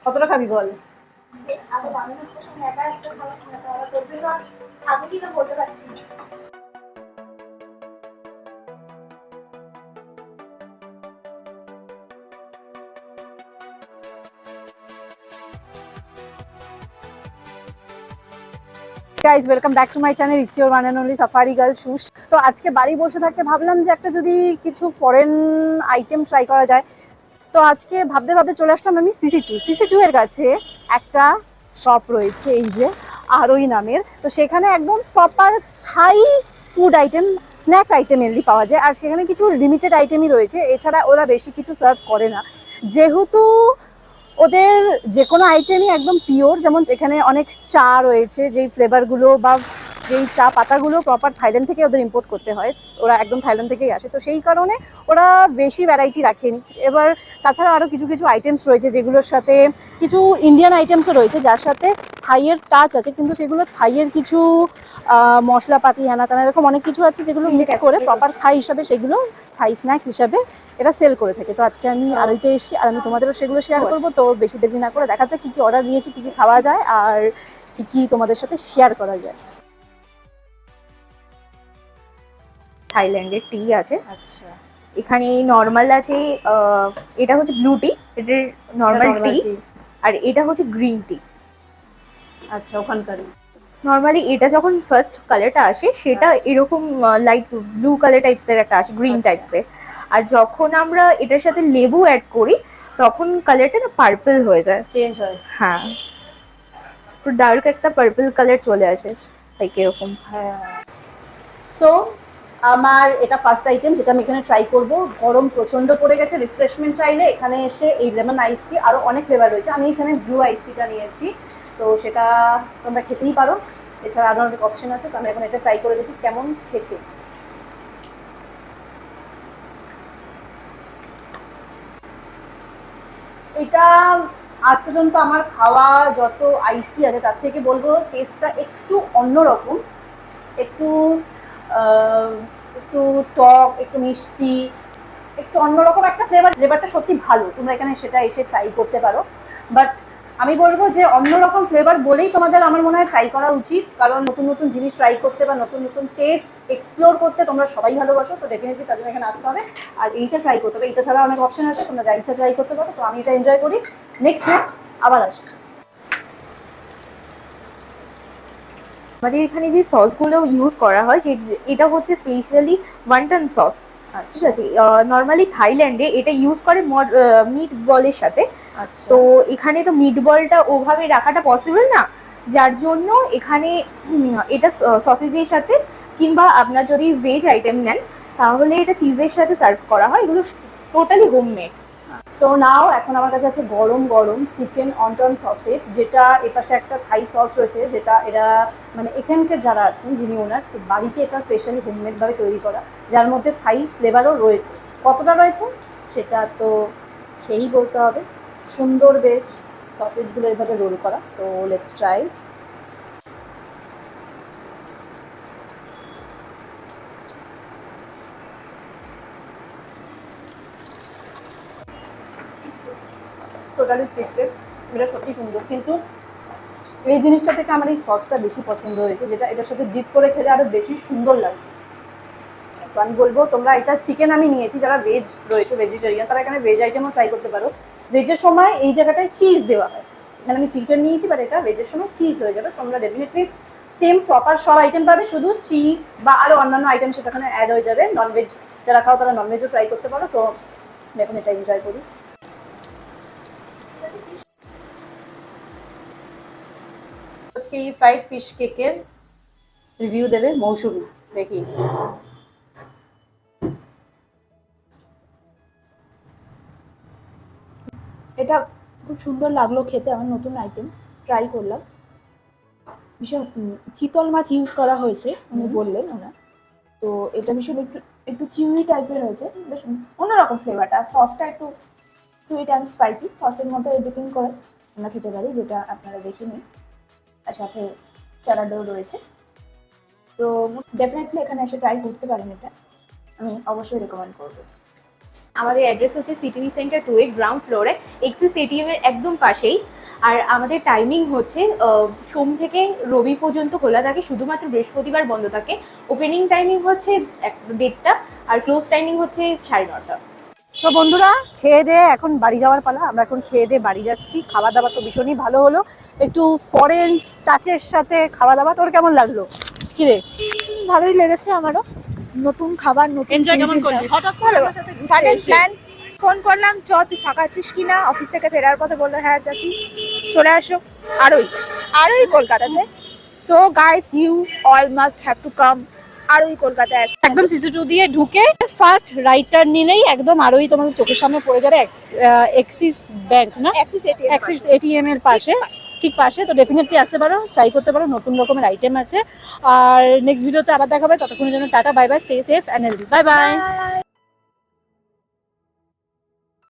কতটা খাবি বল? আমি কি না বলতে পারছি। Guys welcome back to my channel, it's your one and only safari girl সুস। তো আজকে বাড়ি বসে থাকতে ভাবলাম যে একটা যদি কিছু ফরেন আইটেম ট্রাই করা যায়। তো আজকে ভাবতে ভাবতে চলে আসলাম আমি সিসি টু এর কাছে একটা শপ রয়েছে, এই যে আরোই নামের। তো সেখানে একদম proper Thai food item, snacks item এনলি পাওয়া যায়। আর সেখানে কিছু লিমিটেড আইটেমই রয়েছে, এছাড়া ওরা বেশি কিছু সার্ভ করে না। যেহেতু ওদের যে কোনো আইটেমই একদম পিওর, যেমন এখানে অনেক চা রয়েছে, যেই ফ্লেভারগুলো বা যেই চা পাতাগুলো প্রপার থাইল্যান্ড থেকে ওদের ইম্পোর্ট করতে হয়, ওরা একদম থাইল্যান্ড থেকেই আসে। তো সেই কারণে ওরা বেশি ভ্যারাইটি রাখেনি। এবার তাছাড়া আরও কিছু কিছু আইটেমস রয়েছে যেগুলোর সাথে কিছু ইন্ডিয়ান আইটেমসও রয়েছে, যার সাথে থাইয়ের টাচ আছে, কিন্তু সেগুলো থাইয়ের কিছু মশলাপাতি হ্যানা তেনা এরকম অনেক কিছু আছে যেগুলো মিক্স করে প্রপার থাই হিসাবে সেগুলো থাই স্ন্যাক্স হিসাবে এটা সেল করে থাকে। তো আজকে আমি আড়ইতে এসেছি আর আমি তোমাদেরও সেগুলো শেয়ার করবো। তো বেশি দেরি না করে দেখা যাক কী কী অর্ডার দিয়েছি, কী কী খাওয়া যায় আর কী কী তোমাদের সাথে শেয়ার করা যায়। থাইল্যান্ডের টি আছে। আচ্ছা, এখানে নর্মাল আছে, এটা হচ্ছে ব্লু টি, এটা নর্মাল টি, আর এটা হচ্ছে গ্রিন টি। আচ্ছা, ওখানকার নর্মালি এটা যখন ফার্স্ট কালারটা আসে সেটা এরকম লাইট ব্লু কালার টাইপসের একটা আসে, গ্রিন টাইপসের। আর যখন আমরা এটার সাথে লেবু অ্যাড করি তখন কালারটা না পার্পল হয়ে যায়, চেঞ্জ হয়। হ্যাঁ, তো ডার্ক একটা পার্পল কালার চলে আসে, লাইক এরকম। হ্যাঁ, সো আমার এটা ফার্স্ট আইটেম যেটা আমি এখানে ট্রাই করব। গরম প্রচণ্ড পড়ে গেছে, রিফ্রেশমেন্ট চাইলে এখানে এসে এই লেমন আইস টি, আরও অনেক ফ্লেভার রয়েছে, আমি এখানে ব্লু আইস টিটা নিয়েছি। তো সেটা তোমরা খেতেই পারো, এছাড়া আরও অনেক অপশন আছে। তো আমি এখন এটা ট্রাই করে দেখি কেমন খেতে। এটা আজ পর্যন্ত আমার খাওয়া যত আইস টি আছে তার থেকে বলবো টেস্টটা একটু অন্যরকম, একটু একটু টক, একটু মিষ্টি, একটু অন্যরকম একটা ফ্লেভারটা সত্যি ভালো। তোমরা এখানে সেটা এসে ট্রাই করতে পারো। বাট আমি বলবো যে অন্যরকম ফ্লেভার বলেই তোমাদের আমার মনে হয় ট্রাই করা উচিত, কারণ নতুন নতুন জিনিস ট্রাই করতে বা নতুন নতুন টেস্ট এক্সপ্লোর করতে তোমরা সবাই ভালোবাসো। তো ডেফিনেটলি তাদের এখানে আসতে হবে আর এইটা ট্রাই করতে হবে। এইটা ছাড়া অনেক অপশন আছে, তোমরা যা ইচ্ছা ট্রাই করতে পারো। তো আমি এটা এনজয় করি। নেক্সট আবার আসছি। আমাদের এখানে যে সসগুলো ইউজ করা হয়, যে এটা হচ্ছে স্পেশালি ওয়ান্টন সস, ঠিক আছে। নর্মালি থাইল্যান্ডে এটা ইউজ করে মিট বলের সাথে। তো এখানে তো মিট বলটা ওভাবে রাখাটা পসিবল না, যার জন্য এখানে এটা সসেজের সাথে, কিংবা আপনার যদি ভেজ আইটেম নেন তাহলে এটা চিজের সাথে সার্ভ করা হয়। এগুলো টোটালি হোমমেড। সো নাও এখন আমার কাছে আছে গরম গরম চিকেন অন্টন সসেজ, যেটা এপাশে একটা থাই সস রয়েছে, যেটা এরা মানে এখানকার যারা আছেন যিনি ওনার বাড়িতে এটা স্পেশালি হোমমেডভাবে তৈরি করা, যার মধ্যে থাই ফ্লেভারও রয়েছে। কতটা রয়েছে সেটা তো খেয়েই বলতে হবে। সুন্দর বেশ সসেজগুলো এভাবে রোল করা। তো লেটস ট্রাই। টোটালি স্পেক্টেড, এটা সত্যি সুন্দর, কিন্তু এই জিনিসটা থেকে আমার এই সসটা বেশি পছন্দ হয়েছে, যেটা এটার সাথে ডিপ করে খেলে আরও বেশি সুন্দর লাগে। তো আমি বলবো তোমরা এটা চিকেন আমি নিয়েছি, যারা ভেজ রয়েছে ভেজিটেরিয়ান তারা এখানে ভেজ আইটেমও ট্রাই করতে পারো। ভেজের সময় এই জায়গাটায় চিজ দেওয়া হয়, এখানে আমি চিকেন নিয়েছি, বাট এটা ভেজের সময় চিজ হয়ে যাবে। তোমরা ডেফিনেটলি সেম প্রপার সব আইটেম পাবে, শুধু চিজ বা আরও অন্যান্য আইটেম সেখানে অ্যাড হয়ে যাবে। ননভেজ যারা খাও তারা ননভেজও ট্রাই করতে পারো। সো আমি এখন এটা এনজয় করি। আজকে এই ফ্রাইড ফিশ কেকের রিভিউ দেবে মৌসুমি, দেখি। এটা খুব সুন্দর লাগলো খেতে, আমার নতুন আইটেম ট্রাই করলাম। ভীষণ চিতল মাছ ইউজ করা হয়েছে উনি বললেন ওনার। তো এটা ভীষণ একটু একটু চিউই টাইপের হয়েছে, বেশ অন্যরকম ফ্লেভারটা। সসটা একটু সুইট অ্যান্ড স্পাইসি, সসের মতো ডিপিং করে আমরা খেতে পারি, যেটা আপনারা দেখে নিন। আর সাথে স্যালাডও রয়েছে। তো ডেফিনেটলি এখানে এসে ট্রাই করতে পারেন, এটা আমি অবশ্যই রেকমেন্ড করবো। আমাদের অ্যাড্রেস হচ্ছে সিটি সেন্টার 2 এর গ্রাউন্ড ফ্লোরে, এক্সিস এটিএম এর একদম পাশেই। আর আমাদের টাইমিং হচ্ছে সোম থেকে রবি পর্যন্ত খোলা থাকে, শুধুমাত্র বৃহস্পতিবার বন্ধ থাকে। ওপেনিং টাইমিং হচ্ছে 1:30টা আর ক্লোজ টাইমিং হচ্ছে 9:30। তো বন্ধুরা, খেয়ে দিয়ে এখন বাড়ি যাওয়ার পালা। আমরা এখন খেয়ে দিয়ে বাড়ি যাচ্ছি। খাওয়া দাওয়া তো ভীষণই ভালো হলো, একটু ফরেন টাচের সাথে খাওয়া দাওয়া। তোর কেমন লাগলো? কিরে, ভালোই লেগেছে আমারও, নতুন খাবার নতুন এনজয় কেমন করলি? হঠাৎ করে আমার সাথে ঘুরতে এসে। ফোন করলাম, চ তুই ফাঁকা আছিস কিনা, অফিস থেকে ফেরার পথে বললো হ্যাঁ যাচ্ছি, চলে আসো আরোই কলকাতাতে। So guys, you all must have to come Aroi কলকাতায়। একদম সিসি2 দিয়ে ঢুকে ফার্স্ট রাইট টার্ন নিলেই একদম আরোই তোমার চোখের সামনে পড়ে যাবে এক্সিস ব্যাংক, না এক্সিস এটিএম এর পাশে, ঠিক পাশে। তো ডেফিনেটলি আসতে পারো, ট্রাই করতে পারো, নতুন রকমের আইটেম আছে। আর নেক্সট ভিডিওতে আবার দেখা হবে, ততক্ষণের জন্য tata, bye bye, stay safe and healthy, bye bye.